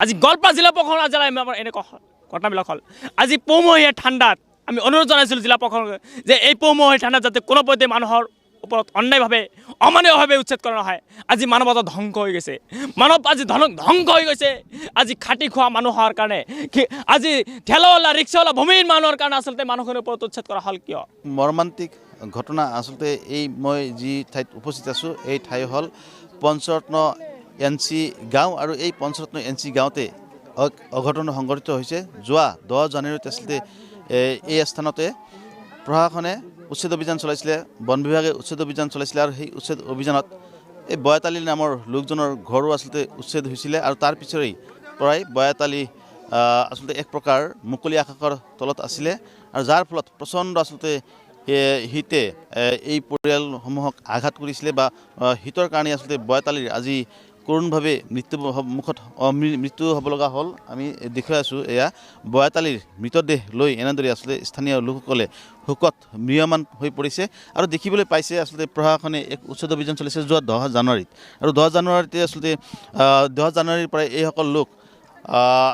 আজি গোৱালপাৰা জিলা প্ৰশাসন আজি আমাৰ এনে ঘটনাবিলাক হ'ল আজি পৌমহীয়া ঠাণ্ডাত আমি অনুৰোধ জনাইছিলোঁ জিলা প্ৰশাসনক যে এই পৌমহীয়া ঠাণ্ডাত যাতে কোনো পধ্যে মানুহৰ ওপৰত অন্যায়ভাৱে অমানৱীয়ভাৱে উচ্ছেদ কৰা নহয়। আজি মানৱতা ধ্বংস হৈ গৈছে, মানৱ আজি ধ্বংস হৈ গৈছে। আজি খাটি খোৱা মানুহৰ কাৰণে আজি ঠেলাৱালা ৰিক্সাৱালা ভূমিহীন মানুহৰ কাৰণে আচলতে মানুহখিনিৰ ওপৰত উচ্ছেদ কৰা হ'ল কিয়? মৰ্মান্তিক ঘটনা আচলতে এই মই যি ঠাইত উপস্থিত আছোঁ এই ঠাই হ'ল পঞ্চৰত্ন NC গাঁও আৰু এই পঞ্চৰত্ন NC গাঁৱতে অঘটন সংঘটিত হৈছে। যোৱা 10 জানুৱাৰীত আচলতে এই স্থানতে প্ৰশাসনে উচ্ছেদ অভিযান চলাইছিলে, বন বিভাগে উচ্ছেদ অভিযান চলাইছিলে আৰু সেই উচ্ছেদ অভিযানত এই বয়াতালী নামৰ লোকজনৰ ঘৰো আচলতে উচ্ছেদ হৈছিলে আৰু তাৰ পিছৰেই পৰাই বয়াতালী আচলতে এক প্ৰকাৰ মুকলি আকাশৰ তলত আছিলে আৰু যাৰ ফলত প্ৰচণ্ড আচলতে শীতে এই পৰিয়ালসমূহক আঘাত কৰিছিলে বা শীতৰ কাৰণে আচলতে বয়াতালীৰ আজি কৰোণভাৱে মৃত্যু হ'ব লগা হ'ল। আমি দেখুৱাই আছোঁ এয়া বয়াতালীৰ মৃতদেহ লৈ এনেদৰে আচলতে স্থানীয় লোকসকলে শোকত ম্ৰিয়মান হৈ পৰিছে আৰু দেখিবলৈ পাইছে আচলতে প্ৰশাসনে এক উচ্ছেদ অভিযান চলিছে যোৱা 10 জানুৱাৰীত আৰু 10 জানুৱাৰীতে আচলতে 10 জানুৱাৰীৰ পৰাই এইসকল লোক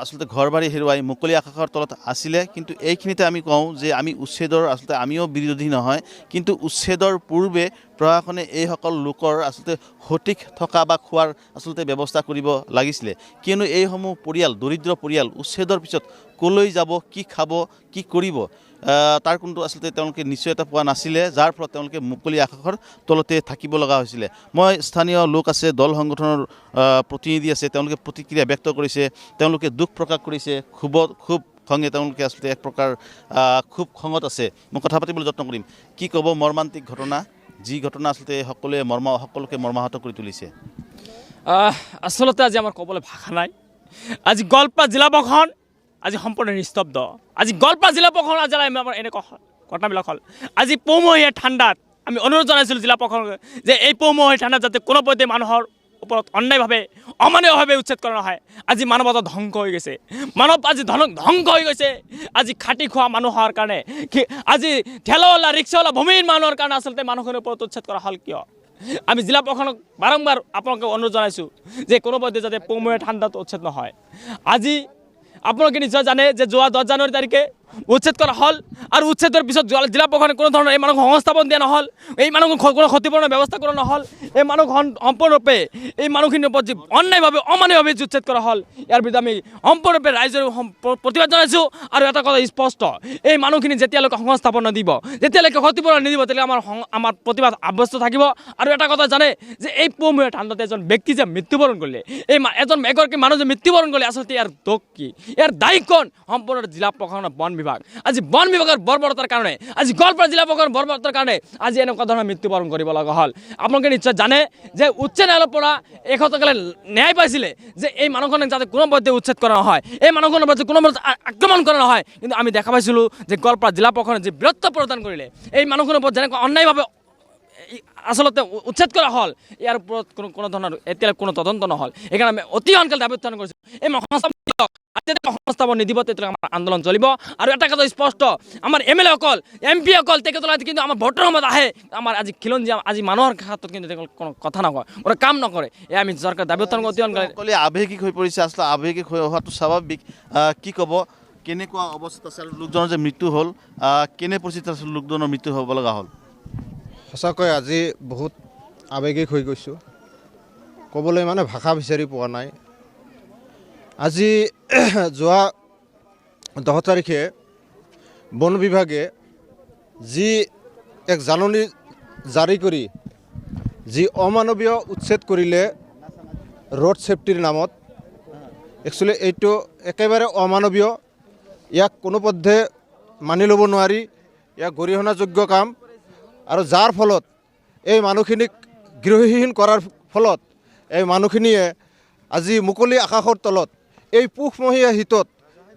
আচলতে ঘৰ বাৰী হেৰুৱাই মুকলি আকাশৰ তলত আছিলে। কিন্তু এইখিনিতে আমি কওঁ যে আমি উচ্ছেদৰ আচলতে আমিও বিৰোধী নহয়, কিন্তু উচ্ছেদৰ পূৰ্বে প্ৰশাসনে এইসকল লোকৰ আচলতে সঠিক থকা বা খোৱাৰ আচলতে ব্যৱস্থা কৰিব লাগিছিলে, কিয়নো এইসমূহ পৰিয়াল দৰিদ্ৰ পৰিয়াল উচ্ছেদৰ পিছত ক'লৈ যাব, কি খাব, কি কৰিব তাৰ কোনটো আচলতে তেওঁলোকে নিশ্চয়তা পোৱা নাছিলে, যাৰ ফলত তেওঁলোকে মুকলি আকাশৰ তলতে থাকিব লগা হৈছিলে। মই স্থানীয় লোক আছে, দল সংগঠনৰ প্ৰতিনিধি আছে, তেওঁলোকে প্ৰতিক্ৰিয়া ব্যক্ত কৰিছে, তেওঁলোকে দুখ প্ৰকাশ কৰিছে, খুব খঙে তেওঁলোকে আচলতে এক প্ৰকাৰ খুব খঙত আছে। মই কথা পাতিবলৈ যত্ন কৰিম। কি ক'ব মৰ্মান্তিক ঘটনা, যি ঘটনা আচলতে সকলোকে মৰ্মাহত কৰি তুলিছে? আচলতে আজি আমাৰ ক'বলৈ ভাষা নাই। আজি গোৱালপাৰা জিলা প্ৰশাসন আজি সম্পূৰ্ণ নিস্তব্ধ। আজি গোৱালপাৰা জিলা প্ৰশাসন আজি আমাৰ এনে ঘটনাবিলাক হ'ল আজি পৌমহীয়া ঠাণ্ডাত আমি অনুৰোধ জনাইছিলোঁ জিলা প্ৰশাসনক যে এই পৌমহীয়া ঠাণ্ডাত যাতে কোনো পধ্যে মানুহৰ ওপৰত অন্যায়ভাৱে অমানৱীয়ভাৱে উচ্ছেদ কৰা নহয়। আজি মানৱতা ধ্বংস হৈ গৈছে, মানৱ আজি ধ্বংস হৈ গৈছে। আজি খাটি খোৱা মানুহৰ কাৰণে আজি ঠেলাৱালা ৰিক্সাৱালা ভূমিহীন মানুহৰ কাৰণে আচলতে মানুহখিনিৰ ওপৰত উচ্ছেদ কৰা হ'ল কিয়? আমি জিলা প্ৰশাসনক বাৰম্বাৰ আপোনালোকে অনুৰোধ জনাইছোঁ যে কোনো পধ্যে যাতে পৌমহীয়া ঠাণ্ডাত উচ্ছেদ নহয়। আজি আপোনালোকে নিশ্চয় জানে যে যোৱা 10 জানুৱাৰী তাৰিখে উচ্ছেদ কৰা হ'ল আৰু উচ্ছেদৰ পিছত জিলা প্ৰশাসনে কোনো ধৰণৰ এই মানুহক সংস্থাপন দিয়া নহ'ল, এই মানুহক কোনো ক্ষতিপূৰণৰ ব্যৱস্থা কৰা নহ'ল। এই মানুহ সম্পূৰ্ণৰূপে এই মানুহখিনিৰ ওপৰত যি অন্যায়ভাৱে অমানৱীয়ভাৱে উচ্ছেদ কৰা হ'ল, ইয়াৰ বিৰুদ্ধে আমি সম্পূৰ্ণৰূপে ৰাইজৰ প্ৰতিবাদ জনাইছোঁ। আৰু এটা কথা স্পষ্ট, এই মানুহখিনি যেতিয়ালৈকে সংস্থাপন নিদিব, যেতিয়ালৈকে ক্ষতিপূৰণ নিদিব, তেতিয়ালৈকে আমাৰ প্ৰতিবাদ অব্যাহত থাকিব। আৰু এটা কথা জানে যে এই পৌমহীয়া ঠাণ্ডাতে এজন ব্যক্তি যে মৃত্যুবৰণ কৰিলে, এগৰাকী মানুহ যে মৃত্যুবৰণ কৰিলে, আচলতে ইয়াৰ দোষ কি, ইয়াৰ দায়ী কোন? সম্পূৰ্ণ জিলা প্ৰশাসনৰ বন বিভাগ। আজি বন বিভাগৰ বৰ্বৰতাৰ কাৰণে, আজি গোৱালপাৰা জিলা প্ৰশাসনৰ বৰ্বৰতাৰ কাৰণে আজি এনেকুৱা ধৰণৰ মৃত্যুবৰণ কৰিব লগা হ'ল। আপোনালোকে নিশ্চয় জানে যে উচ্চ ন্যায়ালয়ৰ পৰা এসত্ৰকালে ন্যায় পাইছিলে যে এই মানুহখনক যাতে কোনো পধ্যে উচ্ছেদ কৰা নহয়, এই মানুহখনৰ ওপৰত কোনো আক্ৰমণ কৰা নহয়। কিন্তু আমি দেখা পাইছিলোঁ যে গোৱালপাৰা জিলা প্ৰশাসনে যি বীৰত্ব প্ৰদান কৰিলে, এই মানুহখনৰ ওপৰত যেনেকৈ অন্যায়ভাৱে আচলতে উচ্ছেদ কৰা হ'ল, ইয়াৰ ওপৰত কোনো ধৰণৰ এতিয়ালৈ কোনো তদন্ত নহ'ল। সেইকাৰণে আমি অতি সোনকালে দাবী উত্থাপন কৰিছোঁ এই সংস্থাপন নিদিব তেতিয়ালৈকে আমাৰ আন্দোলন চলিব। আৰু এটা কথা স্পষ্ট, আমাৰ MLA অকল MP অকল তেখেতসকলে কিন্তু আমাৰ ভোটৰ সময়ত আহে, আমাৰ আজি খিলঞ্জীয়া আজি মানুহৰ ক্ষেত্ৰত কিন্তু কোনো কথা নকয়, কোনো কাম নকৰে। এই আমি চৰকাৰ দাবী উত্থাপন অতি সোনকালে। আৱেগিক হৈ পৰিছে, আচলতে আৱেগিক হৈ অহাটো স্বাভাৱিক। কি ক'ব, কেনেকুৱা অৱস্থাত আছে আৰু লোকজনৰ যে মৃত্যু হ'ল, কেনে পৰিস্থিতিত আছে লোকজনৰ মৃত্যু হ'ব লগা হ'ল? সঁচাকৈ আজি বহুত আৱেগিক হৈ গৈছোঁ, ক'বলৈ মানে ভাষা বিচাৰি পোৱা নাই। আজি যোৱা 10 তাৰিখে বন বিভাগে যি এক জাননী জাৰি কৰি যি অমানৱীয় উচ্ছেদ কৰিলে ৰোড ছেফটিৰ নামত, একচুৱেলি এইটো একেবাৰে অমানৱীয়। ইয়াক কোনোপধ্যে মানি ল'ব নোৱাৰি, ইয়াক গৰিহণাযোগ্য কাম। আৰু যাৰ ফলত এই মানুহখিনিক গৃহহীন কৰাৰ ফলত এই মানুহখিনিয়ে আজি মুকলি আকাশৰ তলত এই পুহমহীয়া শীতত,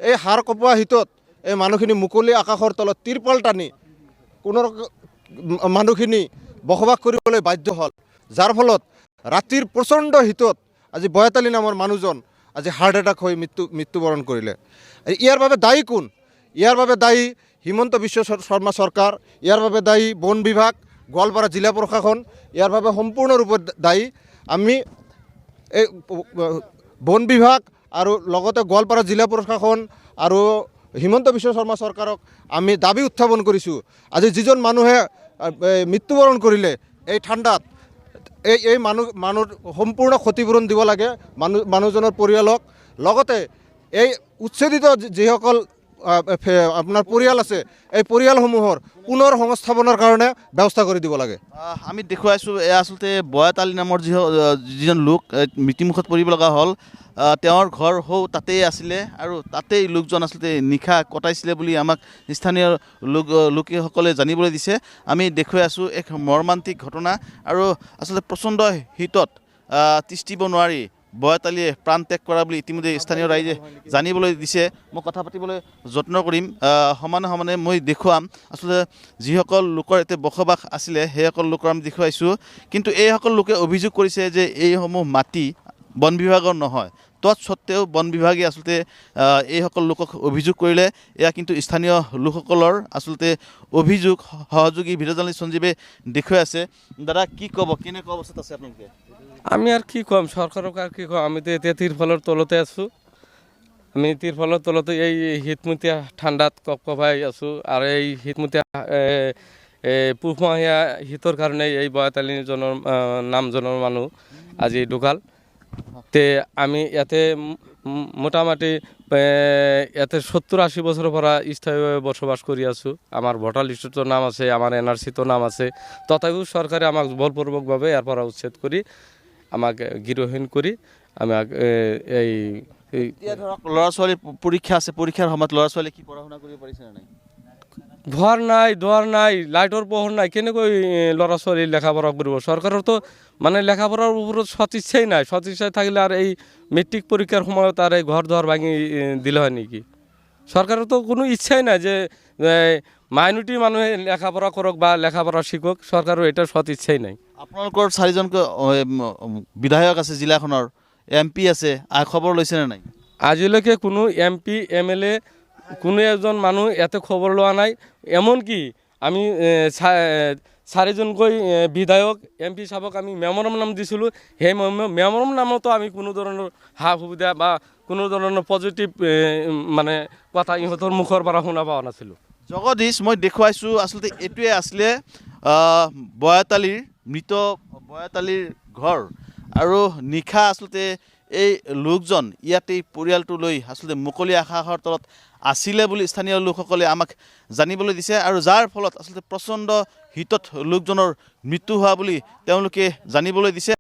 এই হাড় কঁপোৱা শীতত এই মানুহখিনি মুকলি আকাশৰ তলত তিৰপাল টানি কোনো মানুহখিনি বসবাস কৰিবলৈ বাধ্য হ'ল, যাৰ ফলত ৰাতিৰ প্ৰচণ্ড শীতত আজি বয়াতালী নামৰ মানুহজন আজি হাৰ্ট এটাক হৈ মৃত্যুবৰণ কৰিলে। ইয়াৰ বাবে দায়ী কোন? ইয়াৰ বাবে দায়ী হিমন্ত বিশ্ব শৰ্মা চৰকাৰ, ইয়াৰ বাবে দায়ী বন বিভাগ, গোৱালপাৰা জিলা প্ৰশাসন, ইয়াৰ বাবে সম্পূৰ্ণৰূপে দায়ী। আমি এই বন বিভাগ আৰু লগতে গোৱালপাৰা জিলা প্ৰশাসন আৰু হিমন্ত বিশ্ব শৰ্মা চৰকাৰক আমি দাবী উত্থাপন কৰিছোঁ। আজি যিজন মানুহে মৃত্যুবৰণ কৰিলে এই ঠাণ্ডাত, এই মানুহৰ সম্পূৰ্ণ ক্ষতিপূৰণ দিব লাগে মানুহজনৰ পৰিয়ালক। লগতে এই উচ্ছেদিত যিসকল আপোনাৰ পৰিয়াল আছে, এই পৰিয়ালসমূহৰ পুনৰ সংস্থাপনৰ কাৰণে ব্যৱস্থা কৰি দিব লাগে। আমি দেখুৱাইছোঁ এয়া আচলতে বয়াতালি নামৰ যিজন লোক মৃত্যুমুখত পৰিব লগা হ'ল। তেওঁৰ ঘৰ তাতেই আছিলে আৰু তাতেই লোকজন আচলতে নিশা কটাইছিলে বুলি আমাক স্থানীয় লোকসকলে জানিবলৈ দিছে। আমি দেখুৱাই আছোঁ এক মৰ্মান্তিক ঘটনা আৰু আচলতে প্ৰচণ্ড শীতত তিষ্ঠিব নোৱাৰি বয়াতালিয়ে প্ৰাণ ত্যাগ কৰা বুলি ইতিমধ্যে স্থানীয় ৰাইজে জানিবলৈ দিছে। মই কথা পাতিবলৈ যত্ন কৰিম, সমানে সমানে মই দেখুৱাম আচলতে যিসকল লোকৰ ইয়াতে বসবাস আছিলে সেইসকল লোকৰ আমি দেখুৱাইছোঁ। কিন্তু এইসকল লোকে অভিযোগ কৰিছে যে এইসমূহ মাটি বন বিভাগৰ নহয়, তৎসত্ত্বেও বন বিভাগে আচলতে এইসকল লোকক অভিযোগ কৰিলে। এয়া কিন্তু স্থানীয় লোকসকলৰ আচলতে অভিযোগ সহযোগী ভিডিঅ' জাৰ্নেলিষ্ট সঞ্জীৱে দেখুৱাই আছে। দাদা কি ক'ব, কেনেকুৱা অৱস্থাত আছে আপোনালোকে? আমি আর কি কম, সরকারক আর কি কম, আমি তো এতে তিরফলের তলতে আছো। আমি তিরফলের তলতে এই শীতমতীয়া ঠাণ্ডাত কপকপাই আছো। আর এই শীতমতীয়া পুহমহীয়া শীতৰ কাৰণে এই বয়াতালিজনৰ নামজনৰ মানুহ আজি ঢুকাল। তে আমি ইয়াতে মোটামুটি ইয়াতে 70-80 বছৰৰ পৰা স্থায়ীভাৱে বসবাস কৰি আছোঁ। আমাৰ ভোটাৰ লিষ্টতো নাম আছে, আমাৰ NRCতো নাম আছে। তথাপিও চৰকাৰে আমাক বলপূৰ্বকভাৱে ইয়াৰ পৰা উচ্ছেদ কৰি আমাক গৃহহীন কৰি আমাক এই এতিয়া ধৰক ল'ৰা ছোৱালীৰ পৰীক্ষা আছে, পৰীক্ষাৰ সময়ত ল'ৰা ছোৱালীয়ে কি পঢ়া শুনা কৰিব পাৰিছে নে নাই? ঘৰ নাই, দুৱাৰ নাই, লাইটৰ পোহৰ নাই, কেনেকৈ ল'ৰা ছোৱালী লেখাপঢ়া কৰিব? চৰকাৰৰতো মানে লেখাপঢ়াৰ ওপৰত সদিচ্ছাই নাই। সদিচ্ছাই থাকিলে আৰু এই মেট্ৰিক পৰীক্ষাৰ সময়ত আৰু এই ঘৰ দুৱাৰ ভাঙি দিলে হয় নেকি? চৰকাৰৰতো কোনো ইচ্ছাই নাই যে মাইনৰিটি মানুহে লেখাপঢ়া কৰক বা লেখাপঢ়া শিকক। চৰকাৰৰ এটা সৎ ইচ্ছাই নাই। আপোনালোকৰ 4জনকৈ বিধায়ক আছে জিলাখনৰ, MP আছে, খবৰ লৈছেনে নাই? আজিলৈকে কোনো MP MLA কোনো এজন মানুহ ইয়াতে খবৰ লোৱা নাই। এমনকি আমি 4জনকৈ বিধায়ক MP চাবক আমি মেমোৰেণ্ডাম দিছিলোঁ। সেই মেমোৰেণ্ডামতো আমি কোনো ধৰণৰ সা সুবিধা বা কোনো ধৰণৰ পজিটিভ মানে কথা ইহঁতৰ মুখৰ পৰা শুনা পোৱা নাছিলোঁ। জগদীশ, মই দেখুৱাইছোঁ আচলতে এইটোৱে আছিলে বয়াতালিৰ মৃত বয়াতালিৰ ঘৰ। আৰু নিশা আচলতে এই লোকজন ইয়াতেই পৰিয়ালটো লৈ আচলতে মুকলি আকাশৰ তলত আছিলে বুলি স্থানীয় লোকসকলে আমাক জানিবলৈ দিছে। আৰু যাৰ ফলত আচলতে প্ৰচণ্ড শীতত লোকজনৰ মৃত্যু হোৱা বুলি তেওঁলোকে জানিবলৈ দিছে।